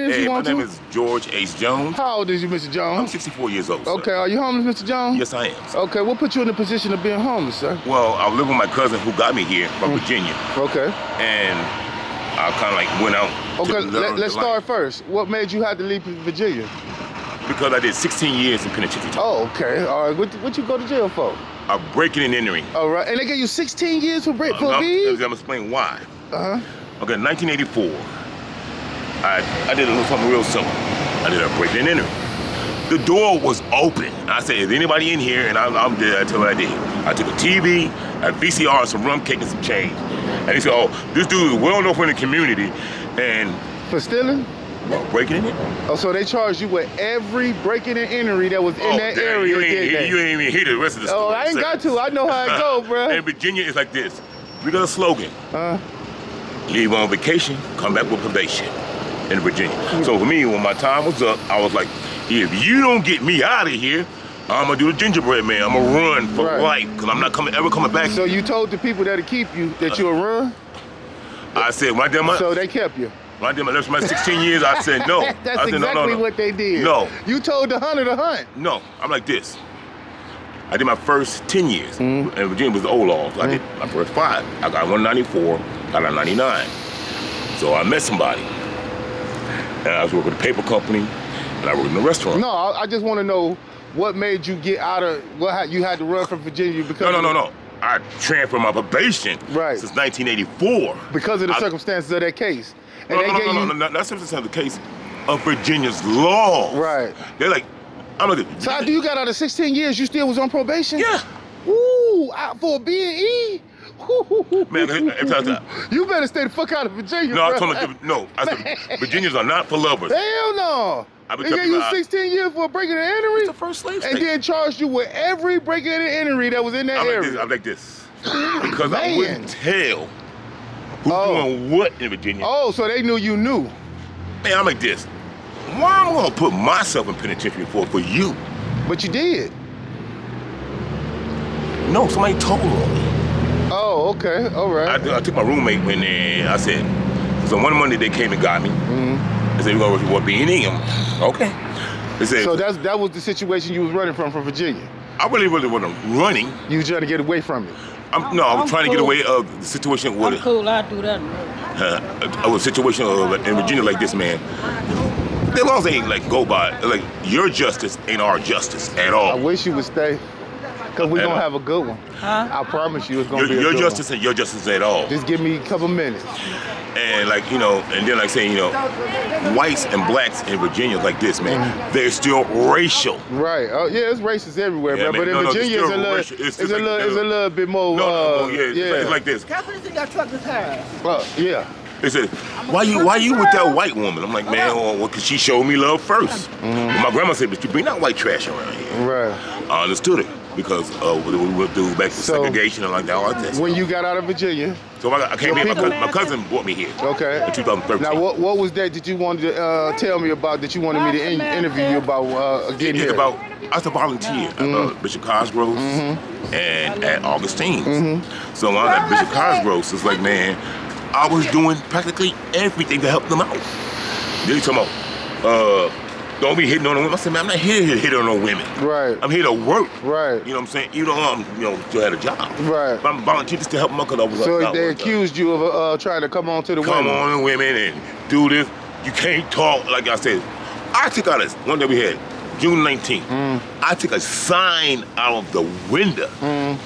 in if you want to? My name is George H. Jones. How old is you, Mr. Jones? I'm 64 years old, sir. Okay, are you homeless, Mr. Jones? Yes, I am, sir. Okay, what put you in the position of being homeless, sir? Well, I live with my cousin who got me here from Virginia. Okay. And I kind of like went out. Okay, let's start first. What made you have to leave Virginia? Because I did 16 years in penitentiary. Oh, okay. All right. What you go to jail for? Breaking and entering. All right. And they gave you 16 years for I'm weed? gonna explain why. Uh-huh. Okay, in 1984, I did a little something real simple. I did a breaking and entering. The door was open. I said, is anybody in here? And I'm dead. I tell what I did. I took a TV, a VCR, some rum cake, and some change. And they said, oh, this dude is well known in the community. And for stealing? Well, breaking and entering. Oh, so they charged you with every breaking and entering that was in that area. You ain't even hear the rest of the story. Oh, I ain't got to. I know how it go, bro. In Virginia, it's like this. We got a slogan. Leave on vacation, come back with probation in Virginia. So for me, when my time was up, I was like, if you don't get me out of here, I'm gonna do the gingerbread man. I'm gonna run for life, because I'm not ever coming back. So you told the people that'll keep you that you'll run? I said, when I did my... So they kept you? When I did my 16 years, I said no. That's I said, exactly no. what they did. No. You told the hunter to hunt. No, I'm like this. I did my first 10 years, and Virginia was the old laws. I did my first 5. I got 194, got a 99. So I met somebody, and I was working with a paper company, and I worked in a restaurant. No, I just want to know what made you get out of, you had to run from Virginia because No. I transferred my probation since 1984. Because of the circumstances of that case. And no, that's the case of Virginia's law. Right. They're like, I'm like, so after you got out of 16 years, you still was on probation? Yeah. Ooh, out for a B&E? Man, you better stay the fuck out of Virginia. No, I told him, no. I said, Virginians are not for lovers. Hell no. They gave you 16 years for breaking and entering? It's the first slave state. And then charged you with every breaking and entering that was in that area. I'm like this. Because I wouldn't tell who's doing what in Virginia. Oh, so they knew you knew. Man, I'm like this. Why am I gonna put myself in penitentiary for you? But you did. No, somebody told on me. Oh, okay, all right. I took my roommate in there. I said, so one Monday they came and got me. They said, we're gonna work B&E. Okay. They said, so that was the situation you was running from Virginia? I really wasn't running. You was trying to get away from it? I was trying to get away of the situation with I'm cool, I do that. A situation in Virginia like this, man. The laws ain't like go by. Like your justice ain't our justice at all. I wish you would stay, cause we gonna have a good one. Huh? I promise you, it's gonna be a good your justice one. And your justice at all. Just give me a couple minutes. And like and then like saying whites and blacks in Virginia like this, man. They're still racial. Right. Oh yeah, it's racist everywhere, bro. But in Virginia, it's a little bit more. It's like this. Well, yeah. They said, why you with that white woman? I'm like, man, well, cause she showed me love first. But my grandma said, but you bring that white trash around here. Right. I understood it because what we went through back to segregation and like that. All that. When you got out of Virginia. So I came here. My cousin brought me here. Okay. In 2013. Now, what was that you wanted to tell me about? That you wanted me to interview you about getting here? I was a volunteer at Bishop Cosgrove's and at Augustine. So when I was at Bishop Cosgrove's, it's like, man, I was doing practically everything to help them out. They talking about, don't be hitting on the women. I said, man, I'm not here to hit on no women. Right. I'm here to work. Right. You know what I'm saying? Even though I'm, still had a job. Right. But I'm volunteering just to help them out because I was So they accused you of trying to come on to the women. Come on, women, and do this. You can't talk. Like I said, I took out one day we had, June 19th. I took a sign out of the window.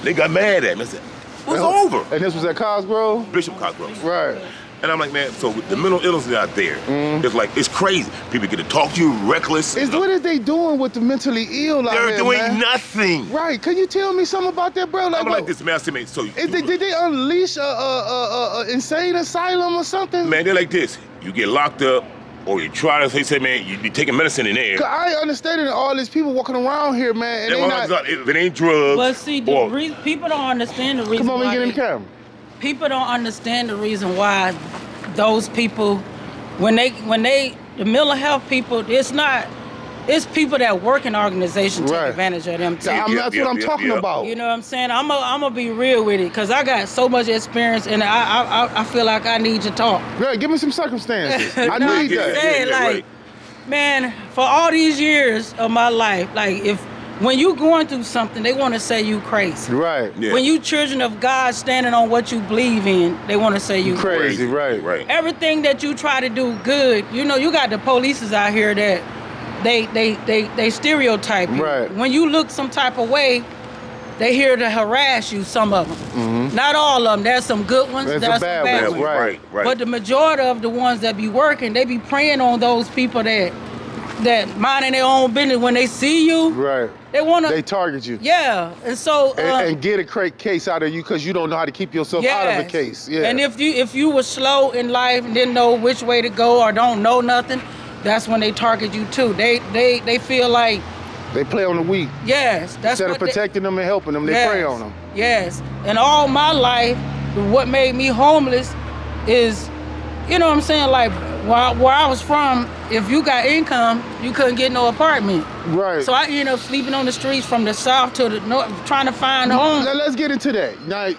They got mad at me. I said, it's over. And this was at Cosgrove? Bishop Cosgrove. Right. And I'm like, man, so the mental illness out there, it's like, it's crazy. People get to talk to you reckless. What are they doing with the mentally ill out They're here, doing man? nothing. Right. Can you tell me something about that, bro? I'm like this, man. I said, man, so did they unleash a insane asylum or something? Man, they're like this. You get locked up, or you try to say, man, you be taking medicine in there. I understand that all these people walking around here, man, and if it ain't drugs. But see, people don't understand the reason. Come on, get in the camera. People don't understand the reason why those people, when they the mental health people, it's not it's people that work in organizations take Right. advantage of them too. That's what I'm talking about. You know what I'm saying? I'm gonna be real with it, cause I got so much experience, and I feel like I need to talk. Yeah, give me some circumstances. I No, need I'm that. saying, like, man, for all these years of my life, like when you going through something, they want to say you crazy. Right. Yeah. When you children of God standing on what you believe in, they want to say you Crazy, right. Right. Everything that you try to do good, you know, you got the polices out here that they stereotype you. Right. When you look some type of way, they here to harass you, some of them. Mm-hmm. Not all of them. There's some good ones. There's There's some some bad bad ones, ones. right. But the majority of the ones that be working, they be preying on those people that minding their own business. When they see you, Right. they want to. They target you. Yeah, and so. And get a case out of you because you don't know how to keep yourself out of a Yes. case. Yeah. And if you were slow in life and didn't know which way to go or don't know nothing, that's when they target you too. They feel like, they play on the weak. yes, that's Instead what of protecting them and helping them, they yes, prey on them. Yes. And all my life, what made me homeless is, you know what I'm saying, like where I was from, if you got income, you couldn't get no apartment. Right. So I ended up sleeping on the streets from the south to the north, trying to find a home. Now let's get into that. Now,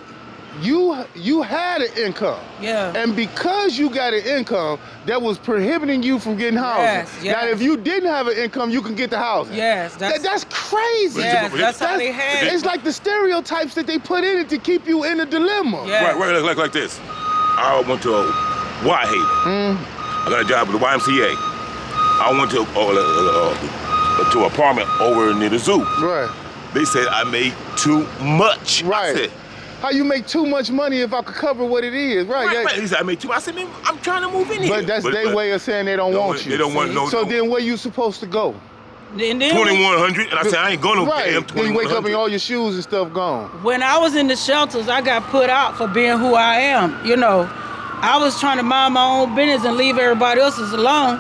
you had an income. Yeah. And because you got an income, that was prohibiting you from getting housing. Yes, yes. Now, if you didn't have an income, you can get the housing. Yes, That's crazy. Yes, that's how they had it. It's like the stereotypes that they put in it to keep you in a dilemma. Yeah. Right, like this. I went to Whitehaven. I got a job with the YMCA. I went to an apartment over near the zoo. Right. They said I made too much. Right. I said, How you make too much money if I could cover what it is? Right. right. He said I made too much. I said, man, I'm trying to move in here. But that's their way of saying they don't want you. They don't want no. So no. then where you supposed to go? And then 2100, and I said I ain't going to Right. damn Then you wake up 2100. and all your shoes and stuff gone. when I was in the shelters, I got put out for being who I am. You know, I was trying to mind my own business and leave everybody else's alone.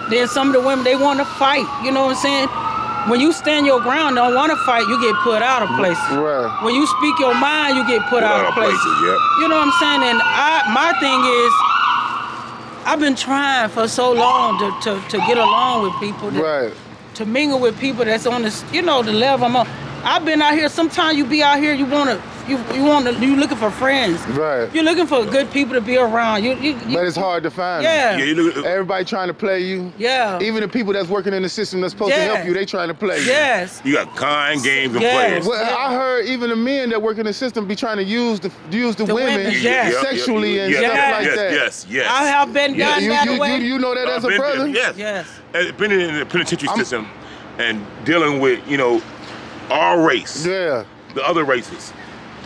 Then some of the women, they want to fight. You know what I'm saying? When you stand your ground, don't want to fight, you get put out of places. Right. When you speak your mind, you get put out of places. Yep. You know what I'm saying? And my thing is, I've been trying for so long to get along with people. Right. To mingle with people that's on this, you know, the level I'm on. I've been out here. Sometimes you be out here, you looking for friends. Right. You're looking for good people to be around. But it's hard to find. Yeah. Yeah, you look. Everybody trying to play you. Yeah. Even the people that's working in the system that's supposed to help Yes. you, they trying to play you. Yes. You got kind games and Yes. players. Well, Yeah. I heard even the men that work in the system be trying to use the women yes. sexually and yes. stuff like yes, that. Yes. I have been Yes. done that way. You know that as a Been there, brother? Yes. Yes. Been in the penitentiary system and dealing with, our race, Yeah. the other races.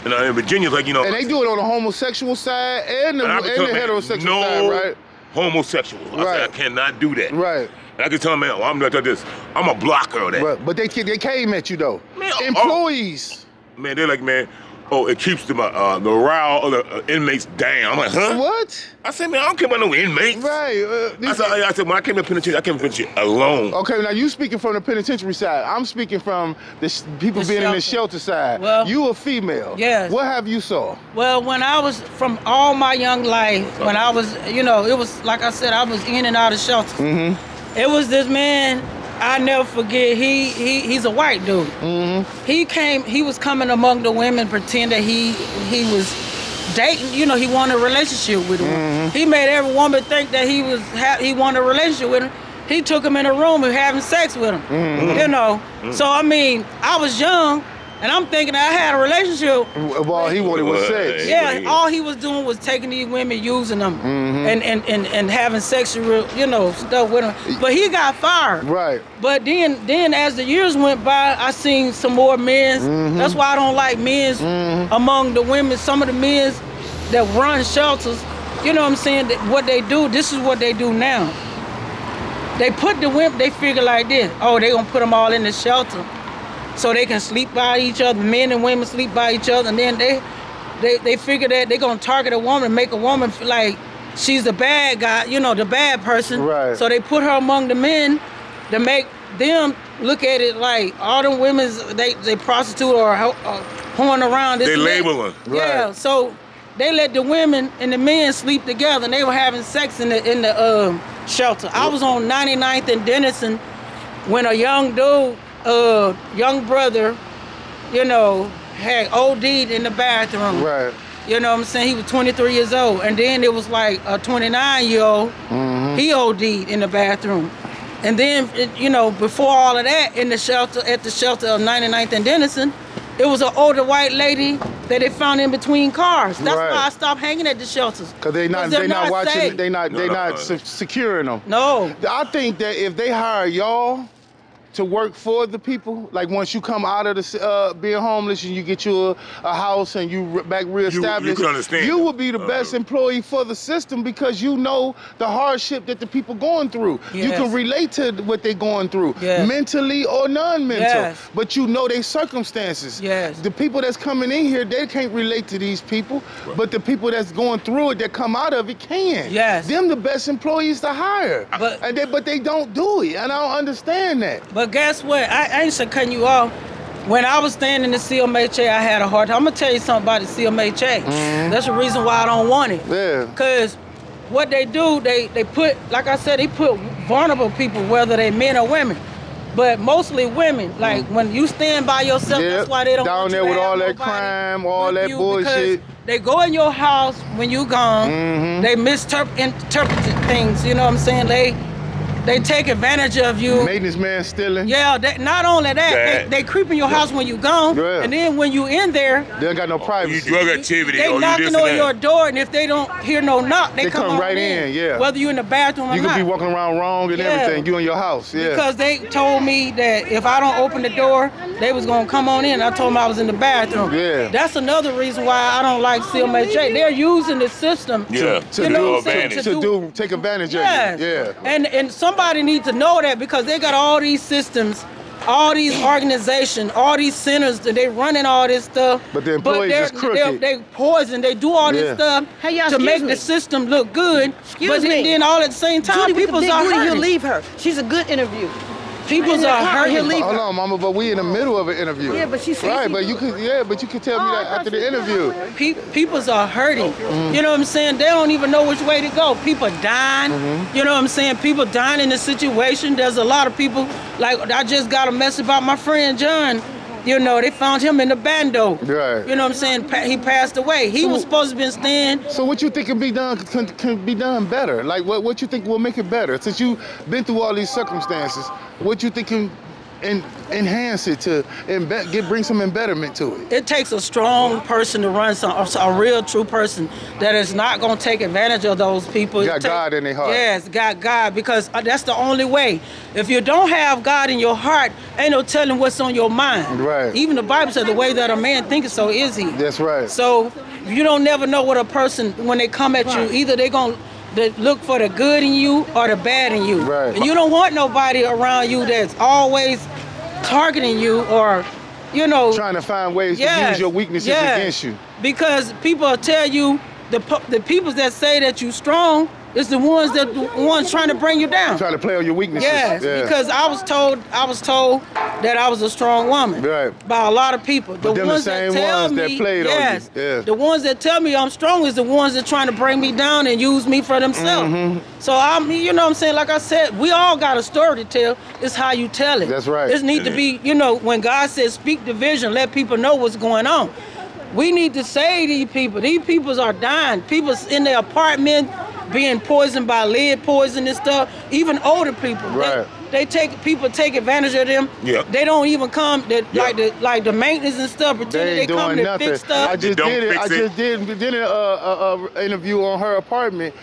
And in Virginia, like, And they do it on the homosexual side and the and I can tell them, heterosexual no side, right? homosexual. I Right. said, I cannot do that. Right. And I can tell them, man, I'm not this. I'm a blocker of that. Right. But they came at you though. Man, Employees. Man, they're like, man, it keeps the morale of the inmates down. I'm like, huh? What? I said, man, I don't care about no inmates. Right. I said, when I came to penitentiary, I came to penitentiary alone. Okay, now you speaking from the penitentiary side. I'm speaking from the people The being in the shelter. shelter side. Well, you a female. yes. What have you saw? Well, when I was from all my young life, when I was, it was like I said, I was in and out of shelters. Mm-hmm. It was this man. I never forget. He's a white dude. Mm-hmm. He was coming among the women, pretend that he was dating. He wanted a relationship with them. He made every woman think that he wanted a relationship with him. He took him in a room and having sex with him. So I mean, I was young, and I'm thinking I had a relationship. All he wanted was sex. Yeah, all he was doing was taking these women, using them, and having sexual, stuff with them. But he got fired. Right. But then as the years went by, I seen some more men. That's why I don't like men among the women. Some of the men that run shelters, you know what I'm saying? What they do, this is what they do now. They put the women, they figure like this. Oh, they gonna put them all in the shelter so they can sleep by each other. Men and women sleep by each other, and then they figure that they're gonna target a woman, make a woman feel like she's the bad guy, the bad person. Right. So they put her among the men to make them look at it like all them women they prostitute or horn around. This They and that. label her. Yeah. Right. So they let the women and the men sleep together, and they were having sex in the shelter. I was on 99th and Denison when a young dude, young brother, you know, had OD'd in the bathroom. Right. You know what I'm saying? He was 23 years old. And then it was like a 29-year-old, he OD'd in the bathroom. And then, you know, before all of that, at the shelter of 99th and Denison, it was an older white lady that they found in between cars. That's Right. why I stopped hanging at the shelters. Cause they not watching. safe. They not No. securing them. No. I think that if they hire y'all to work for the people, like once you come out of the being homeless and you get you a house and you back reestablished, can understand you that. will be the best employee for the system because you know the hardship that the people going through. You Yes. can relate to what they're going through, Yes. mentally or non-mental. Yes. But you know their circumstances. Yes. The people that's coming in here, they can't relate to these people, but the people that's going through it, that come out of it, can. Yes. Them the best employees to hire. But- But they don't do it, and I don't understand that. But guess what? I ain't just cutting you off. When I was staying in the CMHA, I had a hard time. I'm gonna tell you something about the CMHA. That's the reason why I don't want it. Yeah. Cause what they do, they put, like I said, they put vulnerable people, whether they men or women. But mostly women. Like when you stand by yourself, Yeah, that's why they don't down want you there to with have all that nobody crime, all with that you, bullshit. because they go in your house when you gone. They misinterpret things. You know what I'm saying? They take advantage of you. Maintenance man stealing. Yeah, not only that, That- they creep in your house when you gone, Yeah. and then when you in there, They ain't got no You privacy. drug activity they or you knocking this on and your that. door, and if they don't hear no knock, they come on right in, yeah. Whether you in the bathroom or You not. could be walking around wrong and Yeah. everything. You in your house, yeah. Because they told me that if I don't open the door, they was gonna come on in. I told them I was in the bathroom. Yeah. That's another reason why I don't like CMHA. They're using the system. Yeah, to You know do what I'm saying? advantage. to take advantage Yes. of you. Yeah. And somebody needs to know that because they got all these systems, all these organizations, all these centers that they running all this stuff. But the employees is crooked. They poison. They do all Yeah. this stuff Hey, y'all, to make excuse me. the system look good. Excuse but me. then all at the same time, Judy with the people's big are booty, he'll hurting. leave her. She's a good interview. People's are hurting. He'll leave Hold her. on, mama, but we in the middle of an interview. Yeah, but she said right, she but do. you could tell me Oh, I that thought after she the did. interview. People's are hurting. You know what I'm saying? They don't even know which way to go. People dying. You know what I'm saying? People dying in the situation. There's a lot of people, like I just got a message about my friend John. You know, they found him in the bando. Right. You know what I'm saying? He passed away. He was supposed to be staying. So what you think can be done can be done better? Like what you think will make it better? Since you've been through all these circumstances, what you think can enhance it to bring some embetterment to it? It takes a strong person to run a real true person that is not going to take advantage of those people. Got God in their heart. Yes, got God, because that's the only way. If you don't have God in your heart, ain't no telling what's on your mind. Right. Even the Bible says the way that a man thinketh, so is he. That's right. So you don't never know what a person, when they come at you, either they going to look for the good in you or the bad in you. Right. And you don't want nobody around you that's always targeting you or, you know, Trying to find ways to use your weaknesses against you. Because people tell you, the people that say that you strong is the ones trying to bring you down. Trying to play on your weaknesses. Yes, Yeah. because I was told that I was a strong woman. Right. By a lot of people. But them the same ones that played on you. yes, Yeah. the ones that tell me I'm strong is the ones that trying to bring me down and use me for themselves. Mm-hmm. So you know what I'm saying? Like I said, we all got a story to tell. It's how you tell it. That's right. It need to be, you know, when God says speak division, let people know what's going on. We need to save these people. These people are dying. People in their apartment being poisoned by lead poison and stuff. Even older people. Right. People take advantage of them. Yeah. They don't even come. Yeah. Like the maintenance and stuff. Pretending They ain't they come doing to nothing. fix stuff. I just Don't did it. fix I it. just did an interview on her apartment.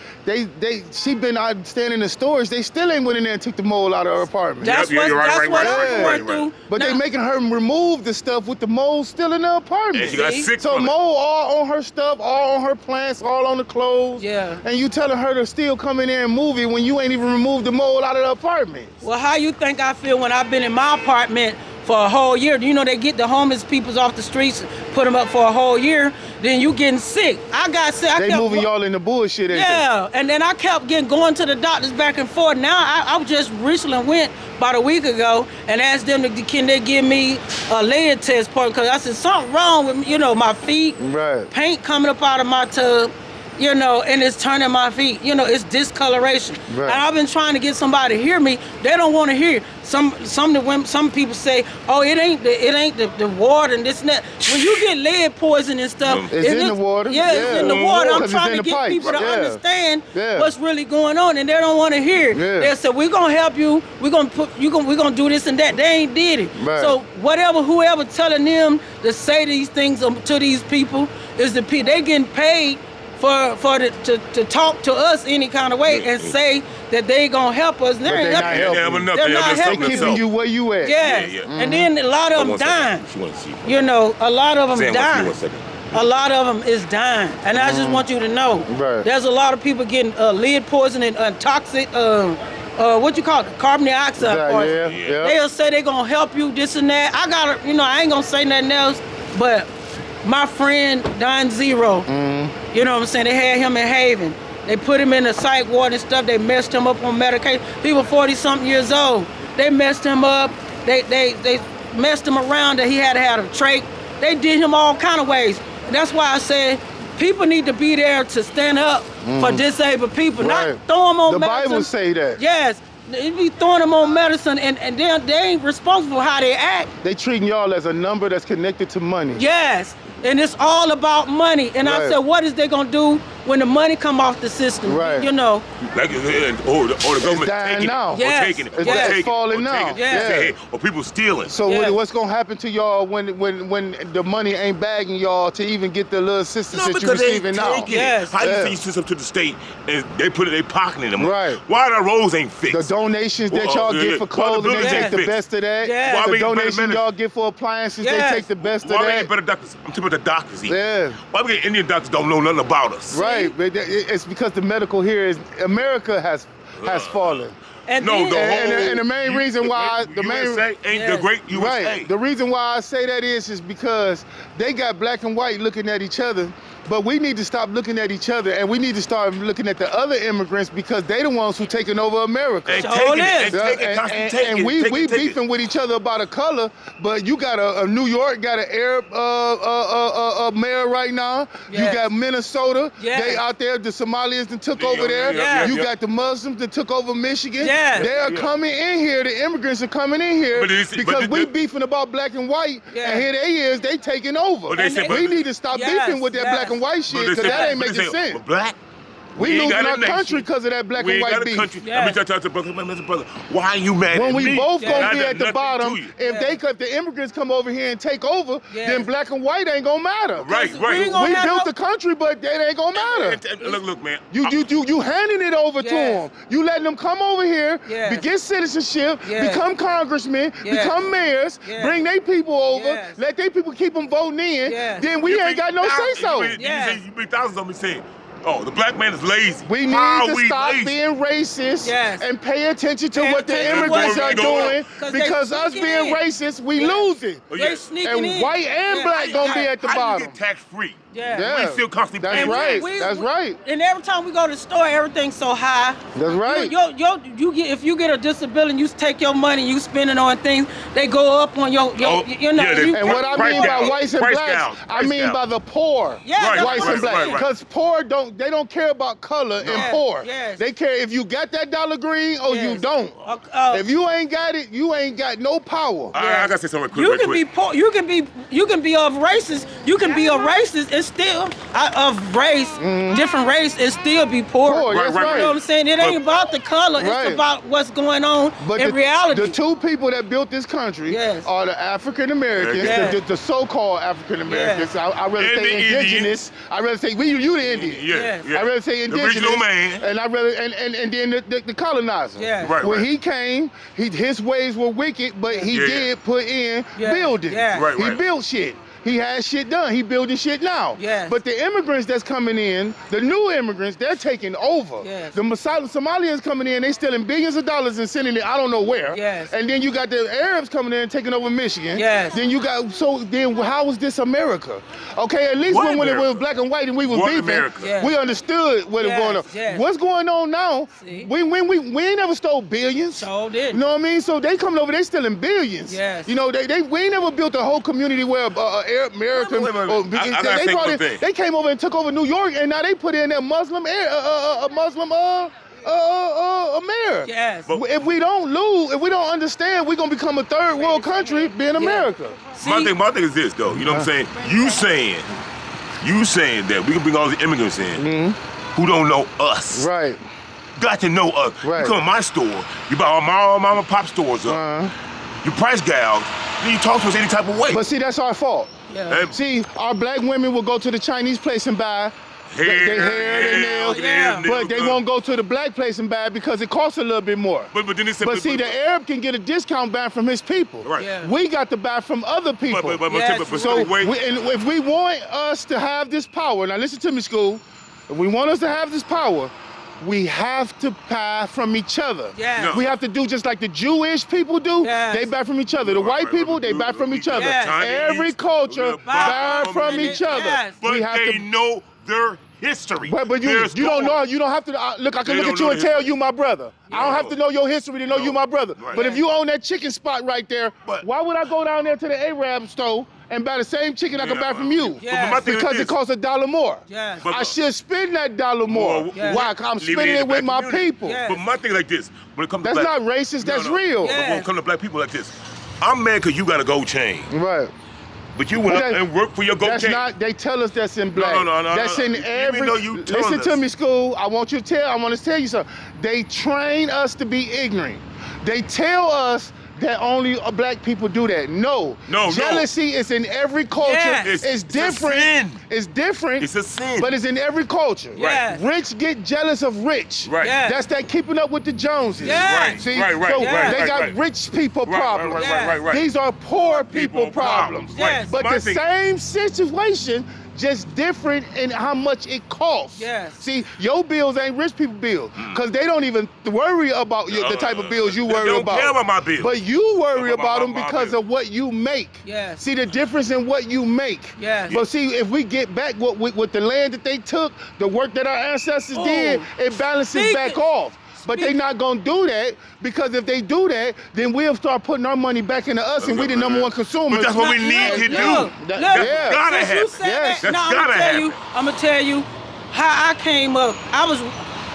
She been out standing in the stores. They still ain't went in there and took the mold out of her apartment. That's Yeah, what you're right, that's right, what right, I right, went right. through. But they Now- making her remove the stuff with the mold still in the apartment. And she got See? sick So from it. mold all on her stuff, all on her plants, all on the clothes. Yeah. And you telling her to still come in there and move it when you ain't even removed the mold out of the apartment. Well, how you think I feel when I've been in my apartment for a whole year? You know, they get the homeless peoples off the streets, put them up for a whole year, then you getting sick. I got sick. They moving y'all into bullshit, ain't Yeah, and then I kept going to the doctors back and forth. Now I just recently went about a week ago and asked them can they give me a lead test part, because I said something wrong with me, you know, my feet, Right. paint coming up out of my tub. you know, and it's turning my feet. You know, it's discoloration. Right. And I've been trying to get somebody to hear me. They don't want to hear. Some of the women, some people say, "Oh, it ain't the water and this and that." When you get lead poison and stuff, It's in the water. Yeah, it's in the water. I'm 'Cause it's trying in to the get pipes. people to Yeah. understand Yeah. what's really going on, and they don't want to hear. Yeah. They say, "We're gonna help you. We're gonna do this and that." They ain't did it. Right. So whoever telling them to say these things to these people is the people. They getting paid to talk to us any kind of way and say that they gonna help us. They But ain't they not helping. helping. They're not They helping keeping you where you at. Yes. Yeah, yeah. And then a lot of them One second. dying. She wanna see you. You know, a lot of them Sam, let's see dying. 1 second. A lot of them is dying, and I just want you to know, Right. there's a lot of people getting lead poisoning, toxic, what you call it, carbon dioxide Yeah, poison. yeah. They'll say they're gonna help you, this and that. I ain't gonna say nothing else, but my friend Don Zero, you know what I'm saying? They had him in Haven. They put him in the psych ward and stuff. They messed him up on medication. He was 40-something years old. They messed him up. They messed him around that he had to have a trach. They did him all kind of ways. That's why I said people need to be there to stand up for disabled people, Right. not throw them on The medicine. Bible say that. Yes, they be throwing them on medicine, and they ain't responsible for how they act. They treating y'all as a number that's connected to money. Yes, and it's all about money. And I Right. said, what is they gonna do when the money come off the system? Right. You know, Like, or the government dying taking now. it, Yes. or taking it, It's or Yes. taking it, falling or now. taking it. Yes. Say, hey, or people stealing. So Yeah. what's gonna happen to y'all when the money ain't bagging y'all to even get the little assistance No, that you because they receiving now? taking Yes. it. How Yeah. you say you send something to the state and they put it in their pocket in them? Right. Why the roads ain't fixed? The donations that Well, y'all yeah, get yeah. for Why the clothing, they buildings take ain't the fixed? best of that. Yeah. Why The we ain't donation better- y'all get for appliances, Yes. they take the best of Why we that. ain't better doctors? I'm talking about the doctors. Yeah. Why we get Indian doctors don't know nothing about us? Right, but it's because the medical here is America has fallen. and No, then, the whole and the main reason why- the main- USA ain't Yes. the great USA. Right. The reason why I say that is because they got black and white looking at each other, but we need to stop looking at each other and we need to start looking at the other immigrants because they the ones who taking over America. And So taking it it, is. and taking it, constantly taking And it, we taking it. beefing with each other about a color, but you got a New York got an Arab mayor right now. Yes. You got Minnesota. Yes. They out there. The Somalis that took Yeah, over there. yeah, You yeah. got the Muslims that took over Michigan. Yes. They are Yeah. coming in here. The immigrants are coming in here But it's- but because the- we beefing about black and white, Yeah. and here they is. They taking over. But they say- we but- need to stop Yes, beefing with that yes. black and white But shit they because say- that ain't but they making say, sense. well, black. We ain't losing got a our nation. country because of that black We and ain't white got a beef. country. Yes. Let me tell you, brother, why are you mad When at we me? both Yeah. gonna I be done at the nothing bottom, to you. if the immigrants come over here and take over, Yeah. then black and white ain't gonna matter. Right, we right. ain't gonna We have built no- the country, but that ain't gonna matter. Look, man. You handing it over to Yes. them. You letting them come over here, Yes. get citizenship, Yes. become congressmen, Yes. become mayors, Yes. bring their people over, Yes. let their people keep them voting in. Yes. Then we ain't got no say so. Yes. You bring thousands of me saying, oh, the black man is lazy. We need How to we stop lazy? being racist Yes. and pay attention to Pay what the attention to immigrants what are we doing. doing 'Cause they because us sneaking being in. racist, we Yes. losing. Oh, They yeah. sneaking And in. white and Yeah. black gonna be at the How you bottom. get tax free? Yeah. Yeah. We still constantly That's paying right. tax. That's right. And every time we go to the store, everything's so high. That's right. You get if you get a disability, and you take your money, you spend it on things, they go up on your Oh, you know. yeah, they- you, And what I Price mean by gouge. whites and Price blacks, gouge. I Price mean gouge. by the poor. Yeah, Right, that's Whites what and I'm blacks. saying. Because poor they don't care about color and Yes, poor. yes. They care if you got that dollar green or you Yes. don't. If you ain't got it, you ain't got no power. I gotta say something quick. You real can quick. be poor. You can be of racist. You can be a racist and still of race, different race, and still be poor. Poor, Right, that's right, right. You know what I'm saying? It ain't about the color. Right. It's about what's going on But in reality. the two people that built this country Yes. are the African Americans, Yes. the so-called African Americans. Yes. I rather And say the Indian. indigenous. I rather say you the Indian. Yeah, Yes. yeah. I rather say The indigenous. original man. And I rather and then the colonizer. Yes. Right, When right. he came, his ways were wicked, but he Yeah. did put in Yeah. buildings. Yeah. Right, He right. built shit. He has shit done. He building shit now. Yes. But the immigrants that's coming in, the new immigrants, they're taking over. Yes. The Somalians coming in, they stealing billions of dollars and sending it I don't know where. Yes. And then you got the Arabs coming in and taking over Michigan. Yes. Then you got then how is this America? Okay, at least What when it America? was black and white and we was What beefing, America? Yes. we understood what was Yes, going on. yes. What's going on now? See? We ain't never stole billions. So did. You know what I mean? So they coming over, they stealing billions. Yes. You know, we ain't never built a whole community where Arab American. Wait, wait, wait. I gotta They say brought one in, thing. they came over and took over New York, and now they put in that Muslim America. Yes. But- If we don't lose, if we don't understand, we're gonna become a third world country, being America. My thing is this though. You know what I'm saying? You saying that we can bring all the immigrants in who don't know us. Right. Got to know us. Right. You come to my store, you buy all my mom and pop stores up. You price gouge, then you talk to us any type of way. But see, that's our fault. Yeah. And See, our black women will go to the Chinese place and buy their hair, their nails, yeah. but they won't go to the black place and buy it because it costs a little bit more. But then they said, But see, the Arab can get a discount buying from his people. Right. Yeah. We got to buy from other people. Yes. So, wait. and if we want us to have this power, now listen to me, school. If we want us to have this power, we have to buy from each other. Yes. No. We have to do just like the Jewish people do. Yes. They buy from each other. The white people, they buy from each other. Yes. Every culture buy from Yes. each other. Yes. But We have they to. know their history. But you Their don't know. story. You don't have to look. I can They look don't at you know and the tell history. you my brother. I don't have to know your history to know you my brother. Right. But if you own that chicken spot right there, But- why would I go down there to the Arab store and buy the same chicken I can buy from you? Yes. But my thing is Because this. it costs $1 more. Yes. But- I should spend that $1 more. Well, yes. Why? 'Cause I'm Leave spending in it the with my black community. people. Yes. But my thing like this, when it comes to That's black, not racist. That's No. real. Yeah. But when it comes to black people like this, I'm mad because you got a gold chain, Right. but you went But up that- and worked for your gold That's chain. not. They tell us that's in black. no, That's in Even every. though you telling Listen to us. me, school. I want to tell you something. They train us to be ignorant. They tell us that only black people do that. No. No. Jealousy is in every culture. Yes. It's It's a different. sin. It's different. It's a sin. But it's in every culture. Yes. Rich get jealous of rich. Right. Yes. That's that keeping up with the Joneses. Yes. Right. See, Right. so right, they right, got right. rich people Right, problems. Right. These are poor people problems. Yes. But My the thing- same situation, just different in how much it costs. Yes. See, your bills ain't rich people bills, because they don't even worry about the type of bills you They worry don't about. care about my bills. But you worry about them my because bills. of what you make. Yes. See the difference in what you make. Yes. But see, if we get back with the land that they took, the work that our ancestors did, it balances Speak back it. off. But Speak they're not gonna do that, because if they do that, then we'll start putting our money back into us, and we the number one consumers. But that's what we need to do. That- Look, yeah. gotta since you happen. said Yes. that, That's now gotta happen. I'm gonna tell you how I came up.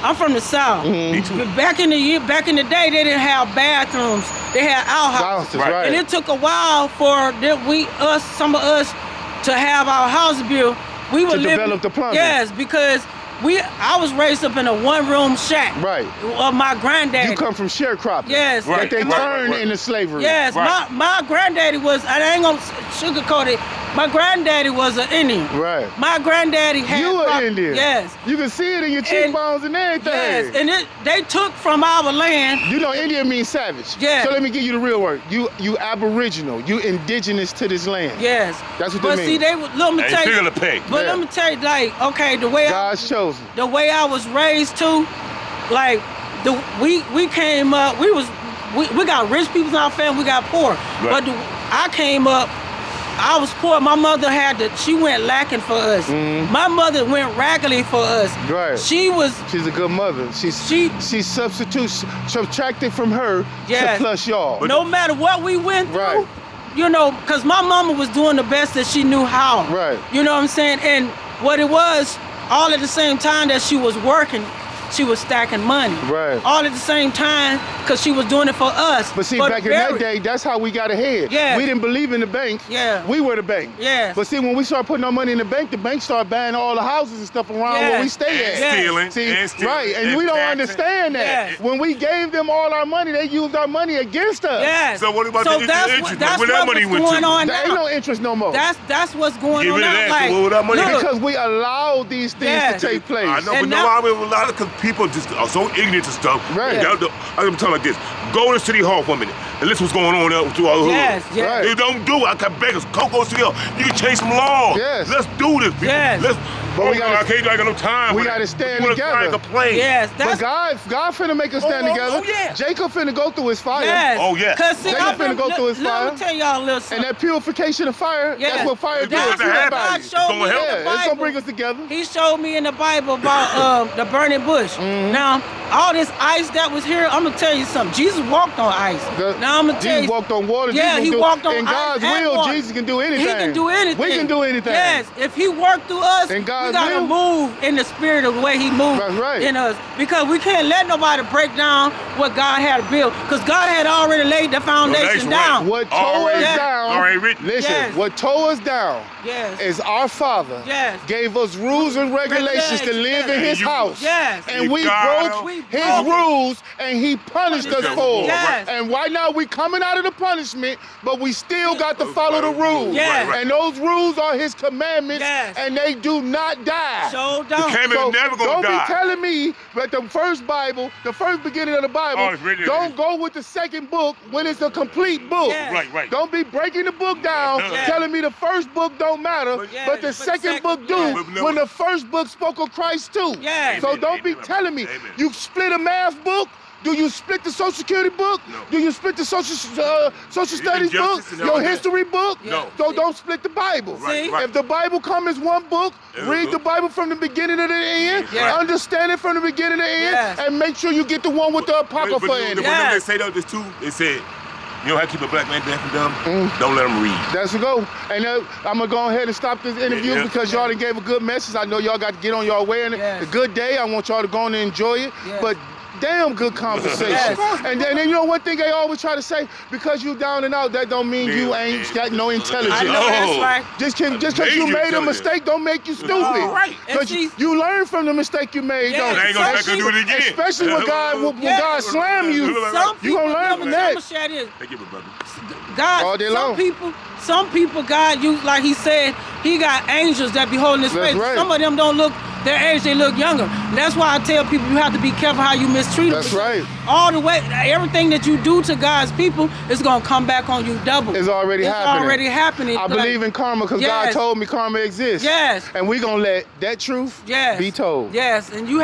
I'm from the South. Me too. But back in the day, they didn't have bathrooms. They had outhouses. Houses, right. And it took a while for some of us, to have our house built. We were To living, develop the plumbing. Yes, because I was raised up in a one-room shack. Right. Of my granddaddy. You come from sharecropping. Yes. That they and my- turned into slavery. Yes, Right. my granddaddy was, I ain't gonna sugarcoat it, my granddaddy was an Indian. Right. My granddaddy had... You an Indian. Yes. You can see it in your cheekbones and everything. Yes, and they took from our land. You know, Indian means savage. Yeah. So let me give you the real word. You aboriginal. You indigenous to this land. Yes. That's what but they see, mean. let me Hey, tell feel you. the pain. But Yeah. let me tell you, like, okay, the way God's chosen. I was raised to, like, we came up. We got rich people in our family. We got poor. Right. But I came up. I was poor. My mother she went lacking for us. My mother went raggedy for us. Right. She's a good mother. She subtracted from her Yes. to plus y'all. No matter what we went through, Right. you know, because my mama was doing the best that she knew how. Right. You know what I'm saying? And what it was, all at the same time that she was working, she was stacking money. Right. All at the same time, because she was doing it for us. But see, For back the in that very- day, that's how we got ahead. Yeah. We didn't believe in the bank. Yeah. We were the bank. Yes. But see, when we started putting our money in the bank started buying all the houses and stuff around where Yes. we stay at. Yes. Stealing. See, and stealing, right, and we don't taxing. understand that. Yes. When we gave them all our money, they used our money against us. Yes. So what about so the that's interest? That's Where that what money was went going to? on There ain't now. no interest no more. That's what's going Get on rid of now. that, Like, so what that money- look, because we allowed these things Yes. to take place. I know, And but now- a lot of people just are so ignorant to stuff. Right. Yeah. I'm talking like this. Go to City Hall for a minute and listen what's going on out through our hood. Yes, yes. Right. They don't do it. I can beg us. Go City Hall. You can change some laws. Yes. Let's do this. People. Yes. Let's. But we gotta- I can't. I got no time. we for gotta that. stand You wanna cry and together. complain. Yes, But that's God finna make us stand Oh, together. yeah. Jacob finna go through his fire. yes. Oh, yeah. Cause see, They I'm finna go through his fire. Let me tell y'all a little something. And that purification of fire, Yes. that's what fire It's does going to to happen. everybody. God showed me It's in gonna the Yeah, Bible. it's gonna bring us together. He showed me in the Bible about the burning bush. Mm-hmm. Now, all this ice that was here, I'm gonna tell you something. Jesus Jesus walked on ice. Now I'm gonna tell Jesus you. walked on water. Yeah, Jesus he can do, walked on in ice God's and will, water. Jesus can do anything. He can do anything. We can do anything. Yes, if he worked through us, In we God's gotta will. move in the spirit of the way he moved That's right. in us. Because we can't let nobody break down what God had built. Because God had already laid the foundation Well, that's down. right. What tore Already- us down, already written. listen, Yes. what tore us down Yes. is our Father Yes. gave us rules and regulations to live in Yes. his house. Yes. And You we gotta- broke We his broke it. rules and he punished us Yes. for it. Yes. And right now we coming out of the punishment, but we still got to follow the rules. Yes. Right. And those rules are his commandments Yes. and they do not die. So don't. Came in never gonna don't die. be telling me that the first Bible, the first beginning of the Bible, Oh, it's written- don't go with the second book when it's a complete book. Yes. Right. Don't be breaking the book down, Yes. telling me the first book don't matter, Yes, but the but second book do, yes. But no- when the first book spoke of Christ too. Yes. So Amen, don't be amen, telling me, amen. you split a math book, do you split the Social Security book? No. Do you split the social studies book? Injustice and all Your that. history book? No. So don't split the Bible. Right, See? right. If the Bible come as one book, read the Bible from the beginning to the end, Yes. understand it from the beginning to the end, Yes. and make sure you get the one with the Apocrypha But in the it. one they Yes. say though, this too, they said, you know how to keep a black man deaf and dumb? Don't let him read. That's a go. And I'm gonna go ahead and stop this interview Yeah. because y'all done gave a good message. I know y'all got to get on y'all way. And Yes. a good day. I want y'all to go on and enjoy it. Yes. But damn good conversation. Yes. And then you know one thing they always try to say, because you down and out, that don't mean you Yeah. ain't got no intelligence. I know that's Oh. right. Just because you Major made a intelligence. mistake don't make you stupid. Oh, right. And Because see- you learn from the mistake you made, Yeah, don't I ain't gonna Especially- do it again. Especially when God Yeah. slam you. Some You people, gonna learn from that. I'm gonna share this. Thank you, brother. God, All day long. some people, God, you like He said, He got angels that be holding His That's face. right. Some of them don't look their age; they look younger. And that's why I tell people you have to be careful how you mistreat them. That's right. All the way, everything that you do to God's people is gonna come back on you double. It's already happening. It's already happening. I believe in karma because God Yes. told me karma exists. Yes. And we gonna let that truth Yes. be told. Yes, and you have.